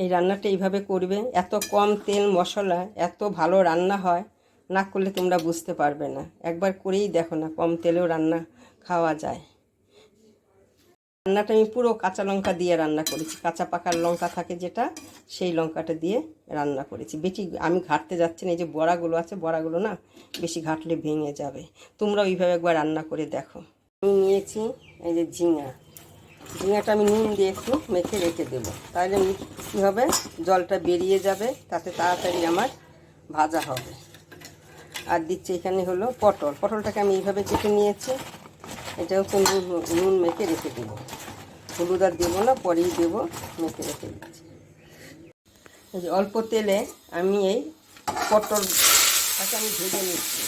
এই রান্নাটা এইভাবে করবে, এত কম তেল মশলা এত ভালো রান্না হয়, না করলে তোমরা বুঝতে পারবে না। একবার করেই দেখো না, কম তেলেও রান্না খাওয়া যায়। রান্নাটা আমি পুরো কাঁচা লঙ্কা দিয়ে রান্না করেছি, কাঁচা পাকার লঙ্কা থাকে যেটা, সেই লঙ্কাটা দিয়ে রান্না করেছি। বেশি আমি ঘাটতে যাচ্ছি না, এই যে বড়াগুলো আছে, বড়াগুলো না বেশি ঘাটলে ভেঙে যাবে। তোমরা ওইভাবে একবার রান্না করে দেখো। আমি নিয়েছি এই যে ঝিঙাটা আমি নুন দিয়ে একটু মেখে রেখে দেবো, তাহলে কী হবে, জলটা বেরিয়ে যাবে, তাতে তাড়াতাড়ি আমার ভাজা হবে। আর দিচ্ছি এখানে হলো পটলটাকে আমি এইভাবে কেটে নিয়েছি, এটাও তো নুন মেখে রেখে দেবো। হলুদ আর দেবো না, পরেই দেবো, মেখে রেখে দিচ্ছি। এই যে অল্প তেলে আমি এই পটলটাকে আমি ভেজে নিচ্ছি।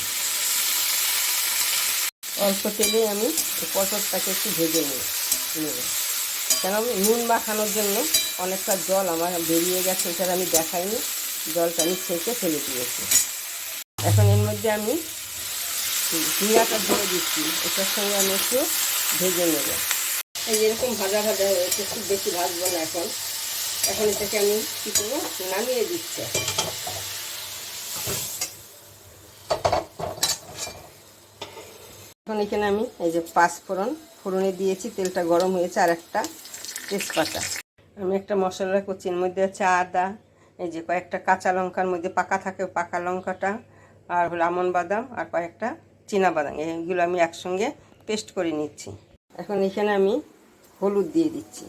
অল্প তেলে আমি পটলটাকে একটু ভেজে নেব, কেন নুন মাখানোর জন্য অনেকটা জল আমার বেরিয়ে গেছে, এটা আমি দেখাইনি, জলটা আমি ছেঁকে ফেলে দিয়েছি। এখন এর মধ্যে আমি জিরাটা দিয়ে দিচ্ছি, এটার সঙ্গে আমি একটু ভেজে নেব। এই যেরকম ভাজা হয়েছে, খুব বেশি ভাজবো না। এখন এটাকে আমি কী করবো, নামিয়ে দিচ্ছি। এখন এখানে আমি এই যে ফোড়নে দিয়েছি, তেলটা গরম হয়েছে, আর একটা তেজপাতা। আমি একটা মশলা করছি, এর মধ্যে আছে আদা, এই যে কয়েকটা কাঁচা লঙ্কার মধ্যে পাকা থাকে, পাকা লঙ্কাটা, আর হলো আমন্ড বাদাম, আর কয়েকটা বাদাম, এইগুলো আমি একসঙ্গে পেস্ট করে নিচ্ছি। এখন এখানে আমি হলুদ দিয়ে দিচ্ছি।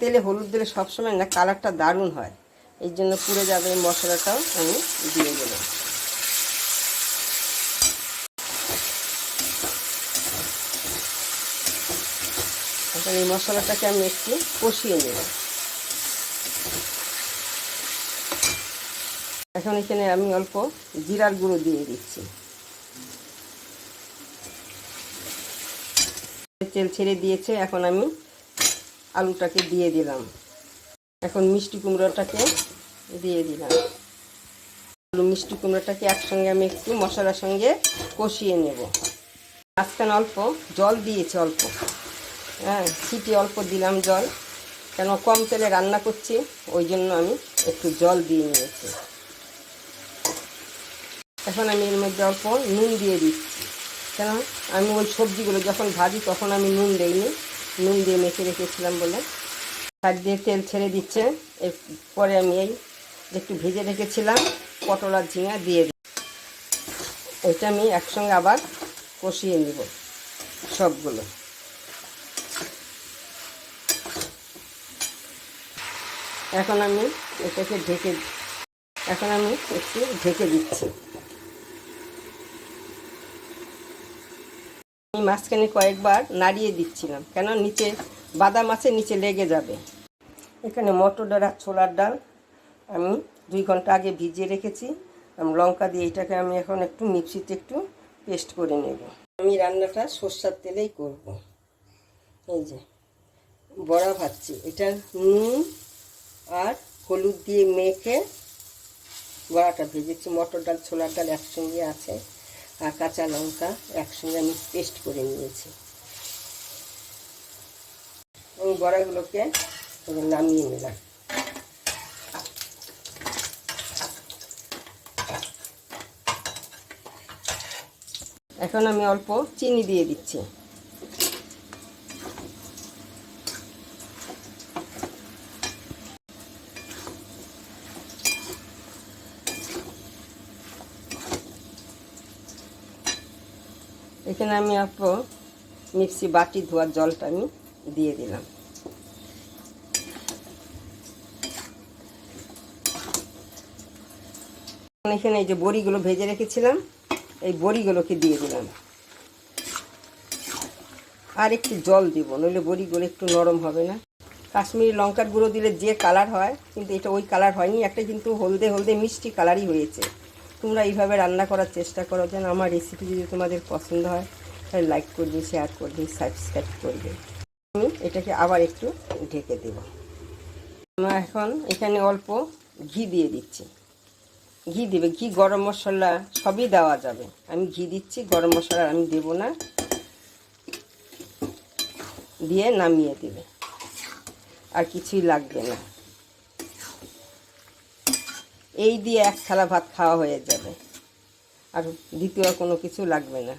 তেলে হলুদ দিলে সবসময় না কালারটা দারুণ হয়, এই জন্য পুড়ে যাবে, মশলাটাও আমি দিয়ে দিলাম। এখন এই মশলাটাকে আমি একটু কষিয়ে নেব। এখন এখানে আমি অল্প জিরার গুঁড়ো দিয়ে দিচ্ছি। তেল ছেড়ে দিয়েছে, এখন আমি আলুটাকে দিয়ে দিলাম। এখন মিষ্টি কুমড়োটাকে দিয়ে দিলাম। মিষ্টি কুমড়োটাকে একসঙ্গে আমি একটু মশলার সঙ্গে কষিয়ে নেব। মাঝখানে অল্প জল দিয়েছি, সিটি অল্প দিলাম জল, কেন কম তেলে রান্না করছি, ওই জন্য আমি একটু জল দিয়ে নিয়েছি। এখন আমি এর মধ্যে অল্প নুন দিয়ে দিচ্ছি, কেন আমি ওই সবজিগুলো যখন ভাজি তখন আমি নুন দিইনি, নুন দিয়ে মেখে রেখেছিলাম বলে। সাইড দিয়ে তেল ছেড়ে দিচ্ছে, এরপরে আমি এই একটু ভেজে রেখেছিলাম পটল আর ঝিঙা দিয়ে দিই। ওইটা আমি একসঙ্গে আবার কষিয়ে নিব সবগুলো। এখন আমি এটাকে একটু ঢেকে দিচ্ছি। আমি মাঝখানে কয়েকবার নাড়িয়ে দিচ্ছিলাম, কেন নিচে বাদাম আছে, নিচে লেগে যাবে। এখানে মটর ডাল আর ছোলার ডাল আমি 2 ঘন্টা আগে ভিজিয়ে রেখেছি। লঙ্কা দিয়ে এটাকে আমি এখন একটু মিক্সিতে একটু পেস্ট করে নেব। আমি রান্নাটা সরষের তেলেই করব। এই যে বড়া ভাজছি, এটা নুন আর হলুদ দিয়ে মেখে বড়াটা ভেজেছি। মটর ডাল ছোলার ডাল একসঙ্গে আছে, আর কাঁচা লঙ্কা একসঙ্গে আমি পেস্ট করে নিয়েছি। আমি বড়াগুলোকে নামিয়ে নিলাম। এখন আমি অল্প চিনি দিয়ে দিচ্ছি। এখানে আমি অল্প মিক্সি বাটি ধোয়ার জলটা আমি দিয়ে দিলাম। এখানে এই যে বড়িগুলো ভেজে রেখেছিলাম, এই বড়িগুলোকে দিয়ে দিলাম। আর একটু জল দিব, নইলে বড়িগুলো একটু নরম হবে না। কাশ্মীরি লঙ্কার গুঁড়ো দিলে যে কালার হয়, কিন্তু এটা ওই কালার হয়নি, একটা কিন্তু হলদে মিষ্টি কালারই হয়েছে। তোমরা এইভাবে রান্না করার চেষ্টা করো, যেন আমার রেসিপি যদি তোমাদের পছন্দ হয় তাহলে লাইক করবে, শেয়ার করবে, সাবস্ক্রাইব করবে। আমি এটাকে আবার একটু ঢেকে দেব। আমরা এখন এখানে অল্প ঘি দিয়ে দিচ্ছি। ঘি গরম মশলা সবই দেওয়া যাবে, আমি ঘি দিচ্ছি, গরম মশলা আমি দেব না, দিয়ে নামিয়ে দেবে। আর কিছুই লাগবে না। এই দিয়ে এক থালা ভাত খাওয়া হয়ে যাবে, আর দ্বিতীয় কোনো কিছু লাগবে না।